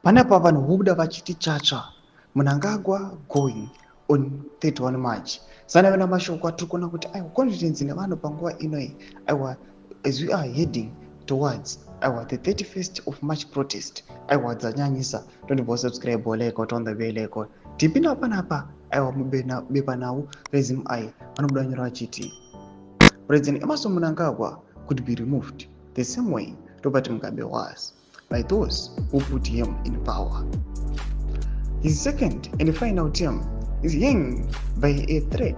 Panapa vanhu vobuda vachiti chatsva Mnangagwa going on 31 March. Sana vena mashoko atiri kuona kuti aiwa confidence nevanhu panguva inoi aiwa as we are heading towards aiwa the 31st of March protest aiwa dzanyanyisa tondibosubscribe oleko tonda beleko tipina panapa aiwa mubepa nawo resume ai vanobuda nyora vachiti President Emmerson Mnangagwa could be removed the same way Robert Mugabe was by those who put him in power. His second and final term is hanging by a thread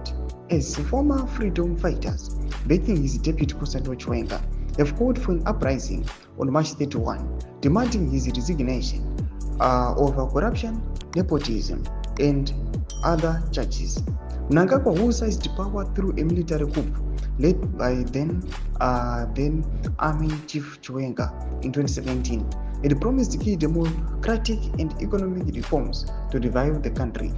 as former freedom fighters backing his deputy Kusanto Chiwenga have called for an uprising on March 31, demanding his resignation over corruption, nepotism, and other charges. Mnangagwa, who seized power through a military coup led by then Army Chief Chiwenga in 2017, had promised key democratic and economic reforms to revive the country.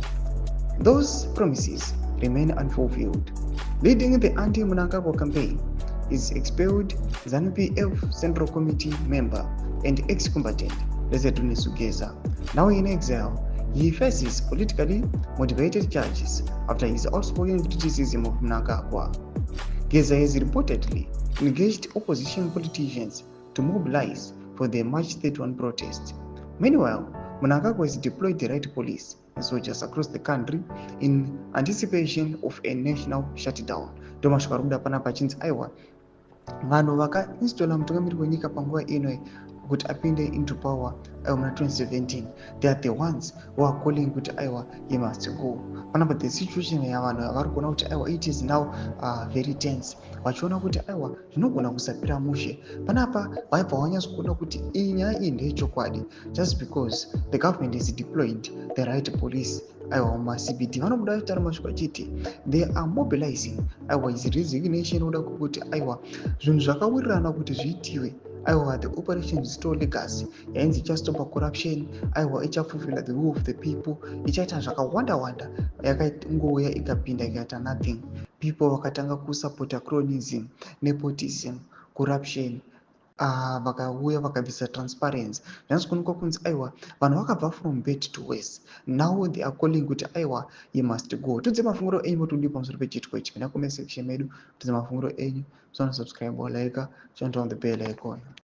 Those promises remain unfulfilled. Leading the anti-Mnangagwa campaign is expelled ZANU-PF Central Committee member and ex-combatant Lesetune Sugeza. Now in exile, he faces politically motivated charges after his outspoken criticism of Mnangagwa. Geza has reportedly engaged opposition politicians to mobilize for the March 31 protest. Meanwhile, Mnangagwa has deployed the right police and soldiers across the country in anticipation of a national shutdown. Thomas Karuda panapa chinzi aiwa vanhu vakainstola mutungamiri wenyika panguva inoi kuti apinde into power muna 2017 they are the ones who are calling kuti aiwa he must go. Panapa the situation yavanhu vari kuona kuti aiwa it is now very tense vachiona kuti aiwa zvinogona kusapira mushe. Panapa vaibva vanyatso kuona kuti iyi nyaya iyi ndeyechokwadi just because the government has deployed the right police aiwa mumacbd vanobuda vachitaura masviko achiti they are mobilizing aiwa his resignation oda kuti aiwa zvinhu zvakawirirana kuti zviitiwe aiwa the operation restore legacy yainzi ichastopa corruption aiwa ichafulfilla the will of the people ichaita zvakawanda yakangouya ikapinda ikaita nothing. People vakatanga kusupporta cronism, nepotism, corruption vakauya vakabvisa transparency. Zvanzikuonekwa kunzi aiwa vanhu vakabva from bad to worse. Now they are calling kuti aiwa he must go. Tudze mafunguro enyu motodi pamusoro pechitiko ichi. Kana comment section medu tudze mafunguro enyu. So subscribe or like, turn on the bell icon.